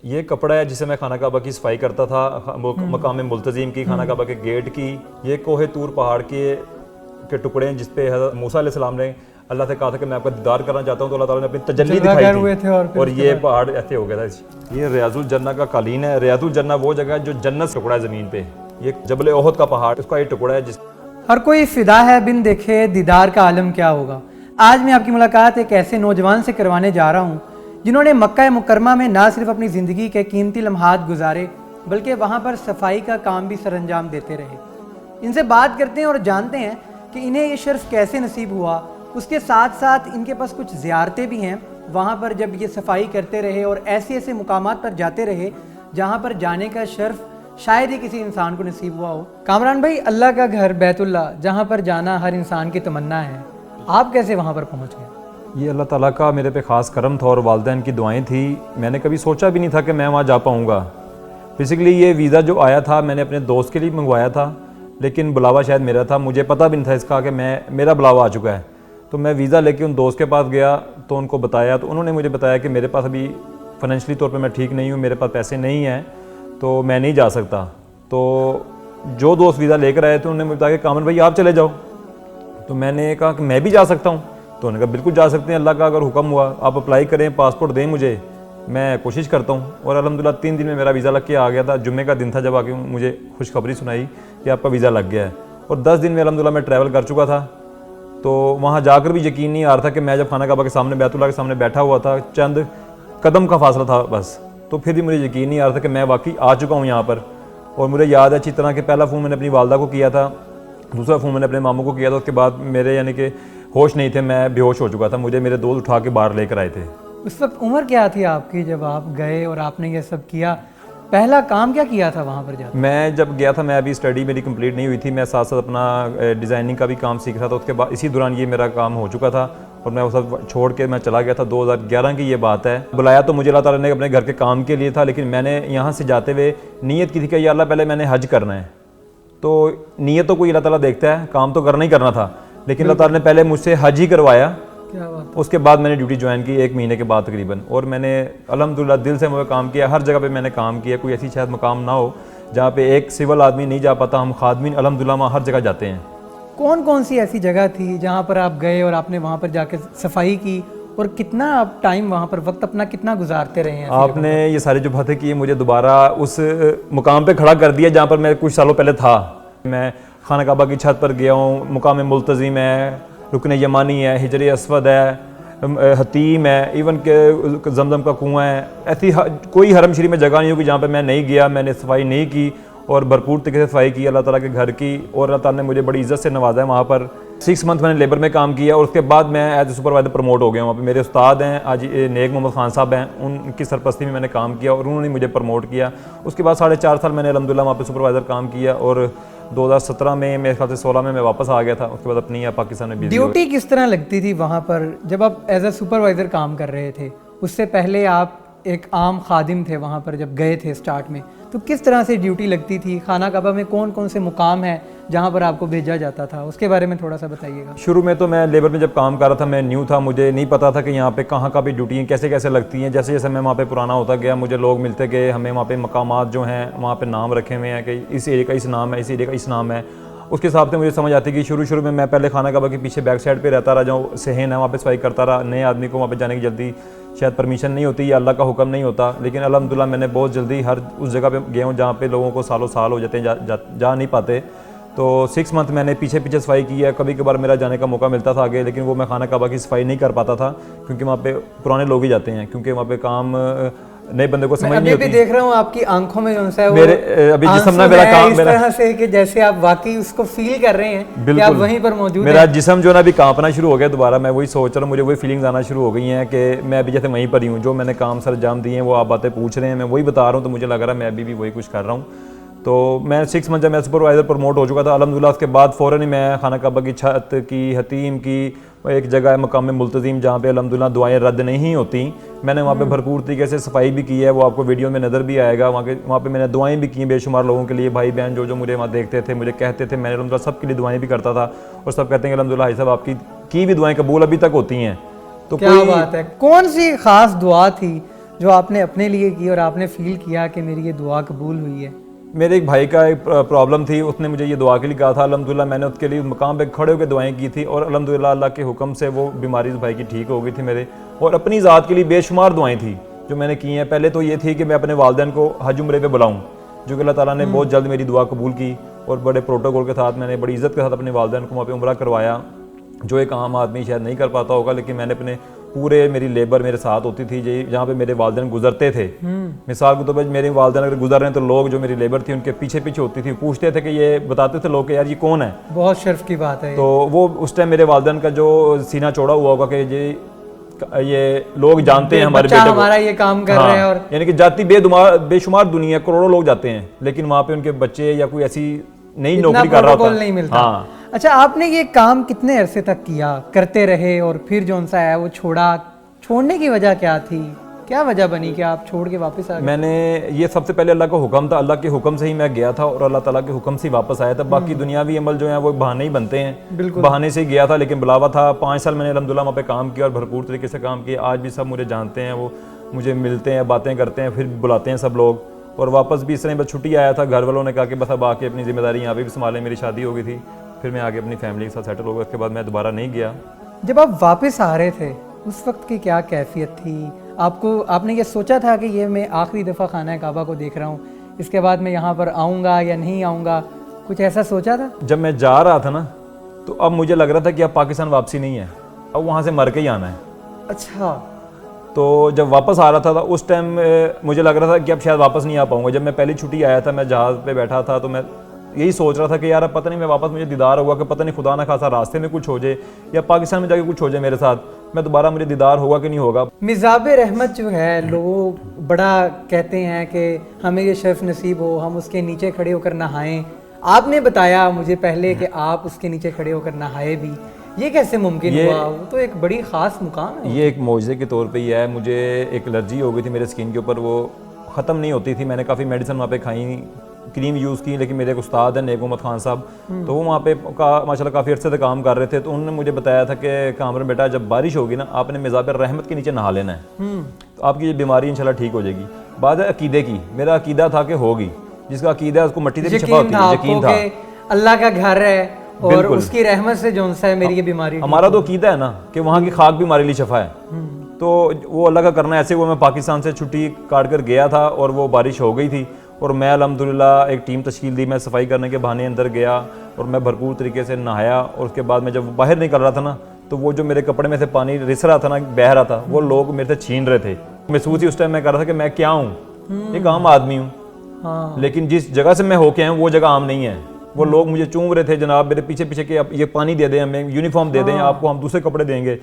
ये कपड़ा है जिसे मैं खाना काबा की सफाई करता था, मकाम मुल्तज़िम की, खाना काबा के गेट की। ये कोहे तूर पहाड़ के टुकड़े हैं जिसपे हज़रत मूसा अलैहिस्सलाम ने अल्लाह से कहा था कि मैं आपका दीदार करना चाहता हूँ, तो अल्लाह ताला ने अपनी तजल्ली दिखाई थी और ये पहाड़ ऐसे हो गया था। ये रियाजुल जन्ना का कालीन है। रियाजुल जन्ना वो जगह है जो जन्नत से टुकड़ा है ज़मीन पे। ये जबल ओहद का पहाड़, उसका ये टुकड़ा है जिस हर कोई फिदा है बिन देखे दीदार का आलम क्या होगा। आज मैं आपकी मुलाकात एक ऐसे नौजवान से करवाने जा रहा हूँ जिन्होंने मक्का मुकरमा में ना सिर्फ अपनी ज़िंदगी के कीमती लम्हात गुजारे बल्कि वहाँ पर सफाई का काम भी सरअंजाम देते रहे। इनसे बात करते हैं और जानते हैं कि इन्हें ये शर्फ कैसे नसीब हुआ। उसके साथ साथ इनके पास कुछ ज़ियारतें भी हैं वहाँ पर जब ये सफाई करते रहे और ऐसे ऐसे मुकामात पर जाते रहे जहाँ पर जाने का शर्फ शायद ही किसी इंसान को नसीब हुआ हो। कामरान भाई, अल्लाह का घर बैतुल्लाह जहाँ पर जाना हर इंसान की तमन्ना है, आप कैसे वहाँ पर पहुँच गए? ये अल्लाह ताला का मेरे पे ख़ास करम था और वालिदैन की दुआएं थी। मैंने कभी सोचा भी नहीं था कि मैं वहाँ जा पाऊँगा। बेसिकली ये वीज़ा जो आया था मैंने अपने दोस्त के लिए मंगवाया था, लेकिन बुलावा शायद मेरा था, मुझे पता भी नहीं था इसका कि मेरा बुलावा आ चुका है। तो मैं वीज़ा लेके उन दोस्त के पास गया तो उनको बताया, तो उन्होंने मुझे बताया कि मेरे पास अभी फाइनेंशियली तौर पे मैं ठीक नहीं हूँ, मेरे पास पैसे नहीं हैं, तो मैं नहीं जा सकता। तो जो दोस्त वीज़ा लेकर आए थे उन्होंने मुझे बताया कि कामन भाई आप चले जाओ। तो मैंने कहा कि मैं भी जा सकता हूँ। तो उन्होंने कहा बिल्कुल जा सकते हैं, अल्लाह का अगर हुक्म हुआ आप अप्लाई करें, पासपोर्ट दें मुझे, मैं कोशिश करता हूँ। और अल्हम्दुलिल्लाह 3 दिन में मेरा वीज़ा लग के आ गया था। जुम्मे का दिन था जब आके मुझे खुशखबरी सुनाई कि आपका वीज़ा लग गया है। और 10 दिन में अल्हम्दुलिल्लाह मैं ट्रैवल कर चुका था। तो वहाँ जाकर भी यकीन नहीं आ रहा था कि मैं जब खाना काबा के सामने बैतुल्लाह के सामने बैठा हुआ था, चंद कदम का फासला था बस, तो फिर भी मुझे यकीन नहीं आ रहा था कि मैं वाकई आ चुका हूँ यहाँ पर। और मुझे याद है अच्छी तरह कि पहला फ़ोन मैंने अपनी वालदा को किया था, दूसरा फ़ोन मैंने अपने मामू को किया था। उसके बाद मेरे यानी कि होश नहीं थे, मैं बेहोश हो चुका था। मुझे मेरे दोस्त उठा के बाहर लेकर आए थे। उस वक्त उम्र क्या थी आपकी जब आप गए और आपने ये सब किया? पहला काम क्या किया था वहाँ पर जाकर? मैं जब गया था, मैं अभी स्टडी मेरी कंप्लीट नहीं हुई थी, मैं साथ साथ अपना डिज़ाइनिंग का भी काम सीख रहा था। उसके बाद इसी दौरान ये मेरा काम हो चुका था और मैं वो सब छोड़ के मैं चला गया था। 2011 की ये बात है। बुलाया तो मुझे अल्लाह ताला ने अपने घर के काम के लिए था, लेकिन मैंने यहाँ से जाते हुए नीयत की थी कि या अल्लाह पहले मैंने हज करना है। तो नीयत तो कोई अल्लाह ताला देखता है, काम तो करना ही करना था, लेकिन अल्लाह ताला ने पहले मुझसे हज ही करवाया। क्या बात? उसके बाद मैंने ड्यूटी ज्वाइन की 1 महीने के बाद तकरीबन। और मैंने अल्हम्दुलिल्लाह दिल से मुझे काम किया, हर जगह पे मैंने काम किया। कोई ऐसी शायद मकाम ना हो जहाँ पे एक सिविल आदमी नहीं जा पाता, हम खादमीन अल्हम्दुलिल्लाह वहाँ हर जगह जाते हैं। कौन कौन सी ऐसी जगह थी जहाँ पर आप गए और आपने वहाँ पर जाकर सफाई की, और कितना आप टाइम वहाँ पर वक्त अपना कितना गुजारते रहे हैं? आपने ये सारी जो बातें की मुझे दोबारा उस मुकाम पे खड़ा कर दिया जहाँ पर मैं कुछ सालों पहले था। मैं खाना काबा की छत पर गया हूँ, मुकाम मुल्तज़िम है, रुकन यमानी है, हिजर अस्वद है, हतीम है, इवन के जमजम का कुआं है। ऐसी कोई हरम शरीफ में जगह नहीं होगी जहाँ पे मैं नहीं गया, मैंने सफाई नहीं की और भरपूर तरीके से सफाई की अल्लाह ताला के घर की। और अल्लाह ताला ने मुझे बड़ी इज्जत से नवाजा है। वहाँ पर 6 मंथ मैंने लेबर में काम किया और उसके बाद मैं एज ए सुपरवाइजर प्रमोट हो गया। वहाँ पे मेरे उस्ताद हैं आज नेक मोहम्मद खान साहब हैं, उनकी सरपरस्ती में मैंने काम किया और उन्होंने मुझे प्रमोट किया। उसके बाद 4.5 साल मैंने अल्हम्दुलिल्लाह वहाँ पे सुपरवाइज़र काम किया और 2017 में मेरे ख्याल से 16 में मैं वापस आ गया था। उसके बाद अपनी पाकिस्तान में ड्यूटी किस तरह लगती थी वहाँ पर जब आप एज ए सुपरवाइज़र काम कर रहे थे? उससे पहले आप एक आम खादिम थे वहाँ पर जब गए थे स्टार्ट में, तो किस तरह से ड्यूटी लगती थी? खाना काबा में कौन कौन से मुकाम हैं जहाँ पर आपको भेजा जाता था, उसके बारे में थोड़ा सा बताइएगा। शुरू में तो मैं लेबर में जब काम कर रहा था, मैं न्यू था, मुझे नहीं पता था कि यहाँ पे कहाँ भी ड्यूटी कैसे कैसे लगती हैं। जैसे जैसे मैं वहाँ पे पुराना होता गया, मुझे लोग मिलते गए, हमें वहाँ पे मकामात जो हैं वहाँ पे नाम रखे हुए हैं कि इस एरिया का इस नाम है, इस एरिया का इस नाम है। उसके हिसाब से मुझे समझ आती कि शुरू में मैं पहले खाना काबा के पीछे बैक साइड पे रहता रहा, जो सहन है वहाँ पे सफाई करता रहा। नए आदमी को वहाँ पे जाने की जल्दी शायद परमिशन नहीं होती या अल्लाह का हुक्म नहीं होता, लेकिन अल्हम्दुलिल्लाह मैंने बहुत जल्दी हर उस जगह पे गया हूँ जहाँ पे लोगों को सालों साल हो जाते हैं, जा नहीं पाते। तो 6 मंथ मैंने पीछे सफाई की है। कभी कभार मेरा जाने का मौका मिलता था आगे, लेकिन वो मैं खाना काबा की सफाई नहीं कर पाता था क्योंकि वहाँ पे पुराने लोग ही जाते हैं, क्योंकि वहाँ पे काम नए बंदे को समझ नहीं होती। देख रहा हूँ आपकी आंखों में जो है मेरे अभी जिस्म ना मेरा काम इस तरह से कि जैसे आप वाकई उसको फील कर रहे हैं कि आप वहीं पर मौजूद हैं। मेरा जिस्म जो ना अभी कांपना शुरू हो गया दोबारा। मैं वही सोच रहा हूँ, मुझे वही फीलिंग्स आना शुरू हो गई हैं कि मैं अभी जैसे वहीं पर ही हूँ। जो मैंने काम सर अंजाम दिए हैं वो आप बातें पूछ रहे हैं, मैं वही बता रहा हूँ, तो मुझे लग रहा है मैं अभी भी वही कुछ कर रहा हूँ। तो मैं 6 मंथ जब मैं सुपरवाइज़र प्रमोट हो चुका था अल्हम्दुलिल्लाह, उसके बाद फ़ौरन ही मैं खाना काबा की छत की, हतीम की, एक जगह है मकाम मुल्तज़िम जहाँ पे अल्हम्दुलिल्लाह दुआएं रद्द नहीं होती, मैंने वहाँ पे भरपूर तरीके से सफाई भी की है। वो आपको वीडियो में नज़र भी आएगा। वहाँ पे मैंने दुआएं भी की हैं बेशुमार लोगों के लिए, भाई बहन जो मुझे वहाँ देखते थे, मुझे कहते थे, मैंने अल्हम्दुलिल्लाह सब के लिए दुआएं भी करता था और सब कहते हैं कि अल्हम्दुलिल्लाह भाई साहब आपकी भी दुआएं कबूल अभी तक होती हैं। तो क्या बात है। कौन सी ख़ास दुआ थी जो आपने अपने लिए की और आपने फील किया कि मेरी ये दुआ कबूल हुई है? मेरे एक भाई का एक प्रॉब्लम थी, उसने मुझे ये दुआ के लिए कहा था। अल्हम्दुलिल्लाह मैंने उसके लिए मकाम पे खड़े होकर दुआएं की थी और अल्हम्दुलिल्लाह अल्लाह के हुक्म से वो बीमारी उस भाई की ठीक हो गई थी मेरे। और अपनी ज़ात के लिए बेशुमार दुआएं थी जो मैंने की हैं। पहले तो ये थी कि मैं अपने वालिदैन को हज उम्रे पे बुलाऊँ, जो कि अल्लाह ताला ने बहुत जल्द मेरी दुआ कबूल की और बड़े प्रोटोकॉल के साथ मैंने बड़ी इज़्ज़त के साथ अपने वालिदैन को वहाँ पे उम्रा करवाया, जो एक आम आदमी शायद नहीं कर पाता होगा। लेकिन मैंने अपने पूरे, मेरी लेबर मेरे साथ होती थी जहाँ पे मेरे वालिदैन गुजरते थे। मिसाल के तौर पर मेरे वालिदैन अगर गुजर रहे हैं तो लोग जो मेरी लेबर थी उनके पीछे पीछे होती थी, पूछते थे कि ये बताते थे लोग कि यार ये कौन है। बहुत शर्फ की बात है। तो वो उस टाइम मेरे वालिदैन का जो सीना चौड़ा हुआ होगा कि ये लोग जानते हैं हमारे बेटे को, हमारा ये काम कर रहे हैं। और यानी कि जाती बेशुमार दुनिया, करोड़ों लोग जाते हैं, लेकिन वहाँ पे उनके बच्चे या कोई ऐसी नई नौकरी कर रहा होता नहीं मिलता। हाँ। अच्छा, आपने ये काम कितने अरसे तक किया, करते रहे, और फिर जो सा है वो छोड़ने की वजह क्या थी? क्या वजह बनी कि आप छोड़ के वापस आ गए? मैंने ये सबसे पहले अल्लाह का हुक्म था, अल्लाह के हुक्म से ही मैं गया था और अल्लाह ताला के हुक्म से ही वापस आया था। बाकी दुनियावी अमल जो है वो बहाने ही बनते हैं, बहाने से ही गया था। लेकिन बुलावा था, 5 साल मैंने अल्हम्दुलिल्लाह वहाँ पे काम किया और भरपूर तरीके से काम किया। आज भी सब मुझे जानते हैं, वो मुझे मिलते हैं, बातें करते हैं, फिर बुलाते हैं सब लोग। और वापस भी इस तरह बस छुट्टी आया था, घर वालों ने कहा कि बस अब आके अपनी जिम्मेदारी यहाँ पे भी संभालें। मेरी शादी हो गई थी, फिर मैं आगे अपनी फैमिली के साथ सेटल हो गया। उसके बाद मैं दोबारा नहीं गया। जब आप वापस आ रहे थे उस वक्त की क्या कैफियत थी? आपने ये सोचा था कि ये मैं आखिरी दफ़ा खाना काबा को देख रहा हूँ, इसके बाद मैं यहाँ पर आऊँगा या नहीं आऊँगा? कुछ ऐसा सोचा था? जब मैं जा रहा था ना, तो अब मुझे लग रहा था कि अब पाकिस्तान वापसी नहीं है, अब वहाँ से मर के ही आना है। अच्छा। तो जब वापस आ रहा था उस टाइम मुझे लग रहा था कि अब शायद वापस नहीं आ पाऊंगा। जब मैं पहली छुट्टी आया था, मैं जहाज़ पे बैठा था, तो मैं यही सोच रहा था कि यार अब पता नहीं मैं वापस, मुझे दीदार होगा कि पता नहीं खुदा ना खासा रास्ते में कुछ हो जाए या पाकिस्तान में जाके कुछ हो जाए मेरे साथ, मैं दोबारा मुझे दीदार होगा कि नहीं होगा। मिज़ाब रहमत जो है, लोग बड़ा कहते हैं कि हमें ये शर्फ नसीब हो, हम उसके नीचे खड़े होकर नहाएं। आपने बताया मुझे पहले कि आप उसके नीचे खड़े होकर नहाए भी, ये कैसे मुमकिन हुआ? वो तो एक बड़ी ख़ास मुकाम है। ये एक मौजज़े के तौर पे ही है। मुझे एक एलर्जी हो गई थी मेरे स्किन के ऊपर, वो ख़त्म नहीं होती थी। मैंने काफ़ी मेडिसिन वहाँ पे खाई, क्रीम यूज़ की, लेकिन मेरे एक उस्ताद हैं नेक मोहम्मद खान साहब, तो वो वहाँ पे माशाल्लाह काफ़ी अर्से से काम कर रहे थे। तो उन्होंने मुझे बताया था कि कामरान बेटा, जब बारिश होगी ना, आपने मिज़ाब रहमत के नीचे नहा लेना है, तो आपकी ये बीमारी इंशाल्लाह ठीक हो जाएगी। बात है अकीदे की, मेरा अकीदा था कि होगी, जिसका अकीदा है उसको मट्टी से भी शफा होती है। यकीन था अल्लाह का घर है और उसकी रहमत से जो सा है मेरी ये बीमारी। हमारा तो अकीदा है ना कि वहाँ की खाक भी हमारे लिए शफा है, तो वो अल्लाह का करना ऐसे हुआ। मैं पाकिस्तान से छुट्टी काट कर गया था और वो बारिश हो गई थी और मैं अल्हम्दुलिल्लाह एक टीम तश्कील दी, मैं सफाई करने के बहाने अंदर गया और मैं भरपूर तरीके से नहाया। और उसके बाद मैं जब बाहर निकल रहा था ना, तो वो जो मेरे कपड़े में से पानी रिस रहा था ना, बह रहा था, वो लोग मेरे से छीन रहे थे। महसूस ही उस टाइम मैं कर रहा था कि मैं क्या हूँ, एक आम आदमी हूँ, लेकिन जिस जगह से मैं होके आया हूँ वो जगह आम नहीं है। वो लोग मुझे चूम रहे थे, जनाब मेरे पीछे पीछे के ये पानी दे दें, हमें यूनिफॉर्म दे दें, आपको हम दूसरे कपड़े देंगे।